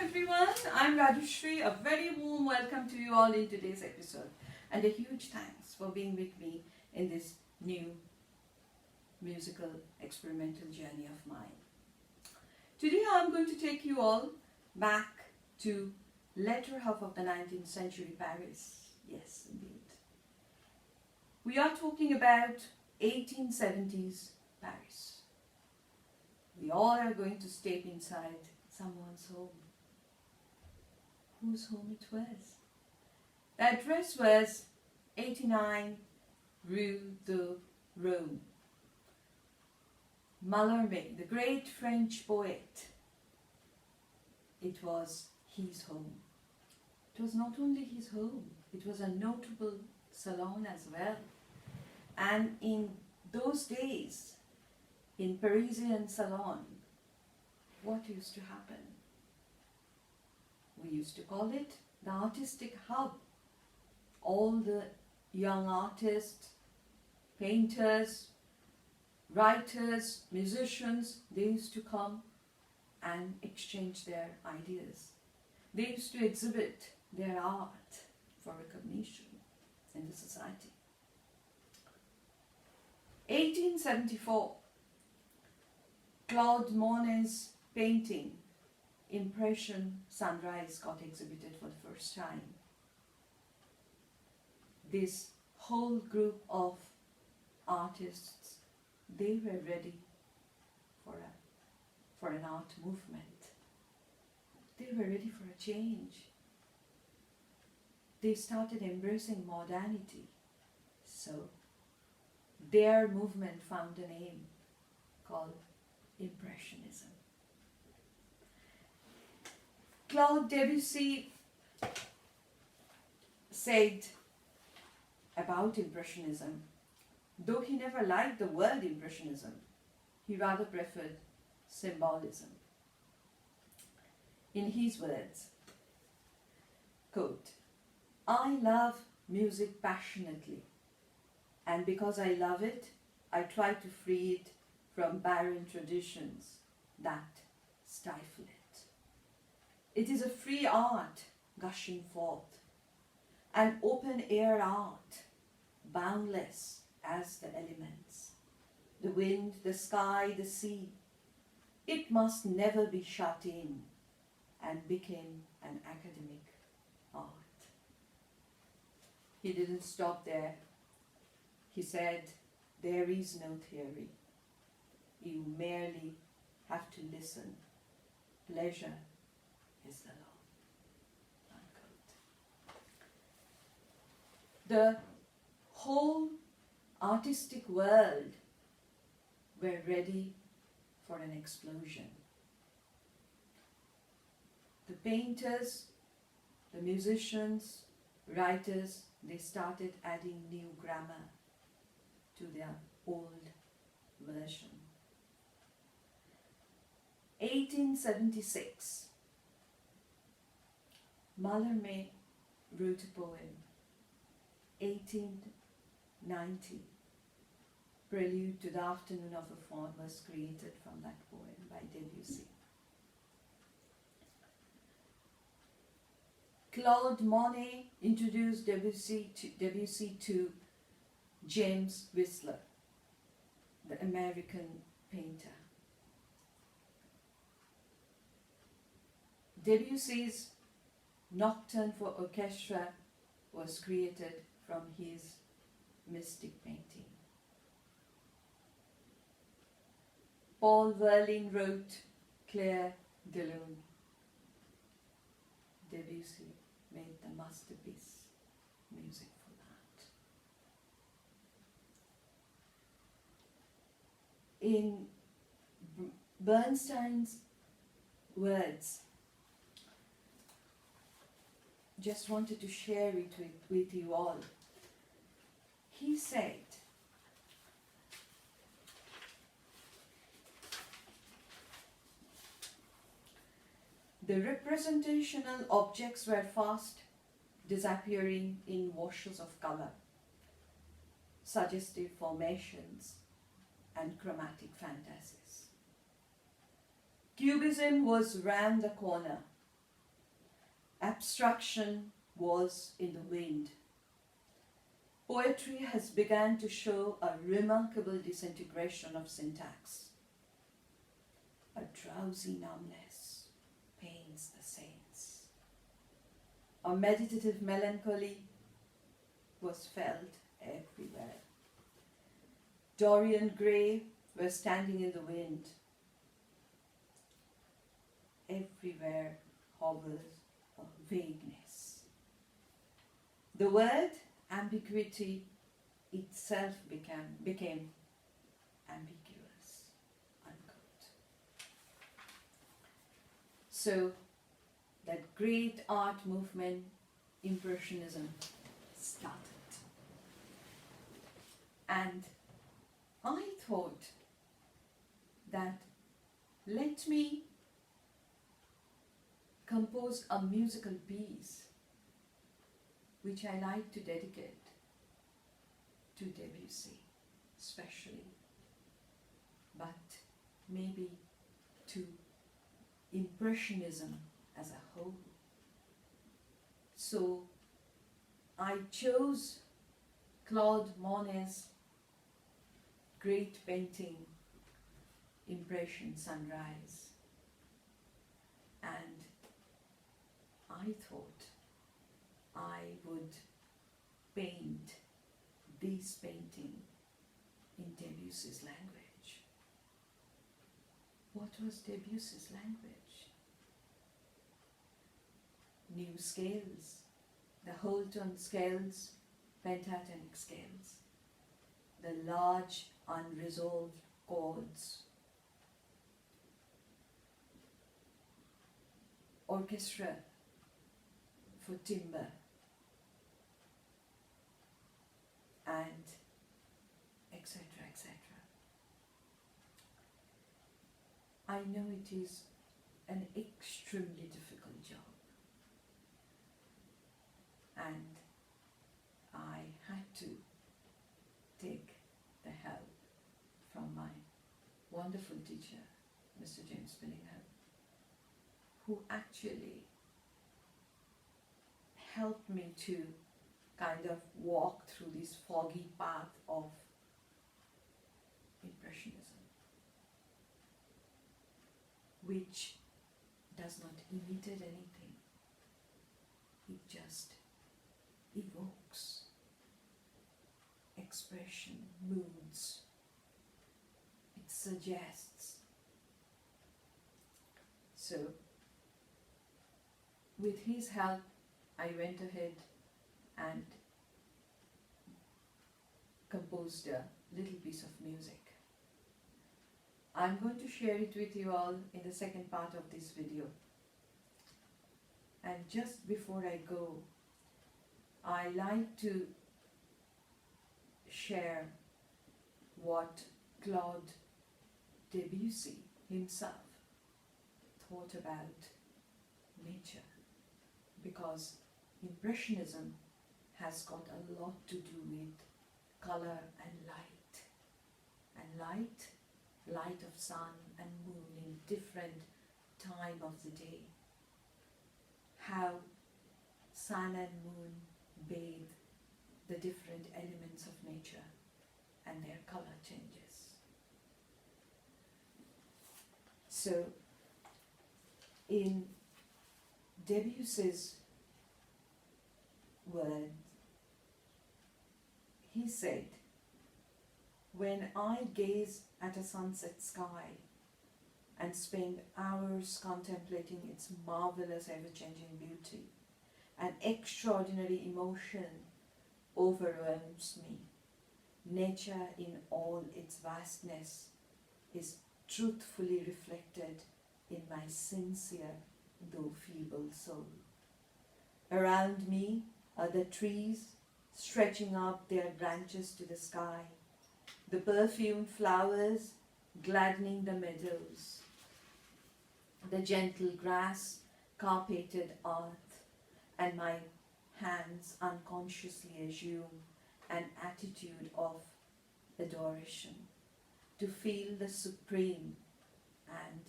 everyone, I'm Rajeshri. A very warm welcome to you all in today's episode and a huge thanks for being with me in this new musical experimental journey of mine. Today I'm going to take you all back to latter half of the 19th century Paris. Yes, indeed. We are talking about 1870s Paris. We all are going to step inside someone's home. Whose home it was? The address was 89 Rue de Rome. Mallarmé, the great French poet, it was his home. It was not only his home, it was a notable salon as well. And in those days, in Parisian salon, what used to happen? We used to call it the artistic hub. All the young artists, painters, writers, musicians, they used to come and exchange their ideas. They used to exhibit their art for recognition in the society. 1874, Claude Monet's painting, Impression Sunrise, got exhibited for the first time. This whole group of artists, they were ready for an art movement. They were ready for a change. They started embracing modernity. So their movement found a name called Impressionism. Claude Debussy said about Impressionism, though he never liked the word Impressionism, he rather preferred symbolism. In his words, quote, "I love music passionately, and because I love it, I try to free it from barren traditions that stifle it. It is a free art gushing forth, an open-air art, boundless as the elements, the wind, the sky, the sea. It must never be shut in and became an academic art." He didn't stop there. He said, "There is no theory. You merely have to listen. Pleasure is the law." Unquote. The whole artistic world were ready for an explosion. The painters, the musicians, writers, they started adding new grammar to their old version. 1876, Mallarmé wrote a poem. 1890, Prelude to the Afternoon of a Faun was created from that poem by Debussy. Claude Monet introduced Debussy to James Whistler, the American painter. Debussy's Nocturne for Orchestra was created from his mystic painting. Paul Verlaine wrote Clair de Lune. Debussy made the masterpiece music for that. In Bernstein's words, just wanted to share it with you all. He said, "The representational objects were fast disappearing in washes of color, suggestive formations, and chromatic fantasies. Cubism was round the corner, Abstraction was in the wind. Poetry has begun to show a remarkable disintegration of syntax. A drowsy numbness pains the saints. A meditative melancholy was felt everywhere. Dorian Gray were standing in the wind. Everywhere hovers a vagueness. The word ambiguity itself became ambiguous, unquote. So that great art movement, Impressionism, started. And I thought that let me compose a musical piece which I like to dedicate to Debussy especially, but maybe to Impressionism as a whole. So I chose Claude Monet's great painting, Impression Sunrise, and I thought I would paint this painting in Debussy's language. What was Debussy's language? New scales, the whole tone scales, pentatonic scales, the large unresolved chords, orchestra for timbre, and etc., etc. I know it is an extremely difficult job, and I had to take the help from my wonderful teacher, Mr. James Billingham, who actually helped me to kind of walk through this foggy path of Impressionism, which does not imitate anything. It just evokes expression, moods. It suggests. So, with his help, I went ahead and composed a little piece of music. I'm going to share it with you all in the second part of this video. And just before I go, I like to share what Claude Debussy himself thought about nature, because Impressionism has got a lot to do with color and light. And light of sun and moon in different time of the day. How sun and moon bathe the different elements of nature and their color changes. So, in Debussy's words, he said, "When I gaze at a sunset sky and spend hours contemplating its marvelous ever-changing beauty, an extraordinary emotion overwhelms me. Nature in all its vastness is truthfully reflected in my sincere though feeble soul. Around me are the trees stretching up their branches to the sky, the perfumed flowers gladdening the meadows, the gentle grass carpeted earth, and my hands unconsciously assume an attitude of adoration, to feel the supreme and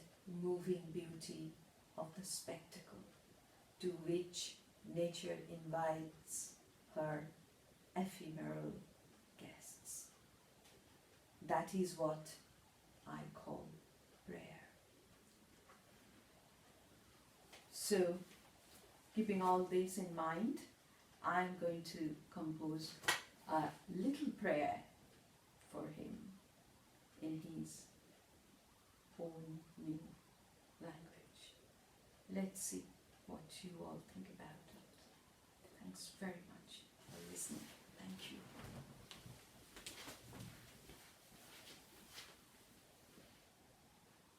moving beauty of the spectacle, to which nature invites her ephemeral guests. That is what I call prayer. So, keeping all this in mind, I'm going to compose a little prayer for him in his own new language. Let's see what you all think about it. Thanks very much for listening. Thank you.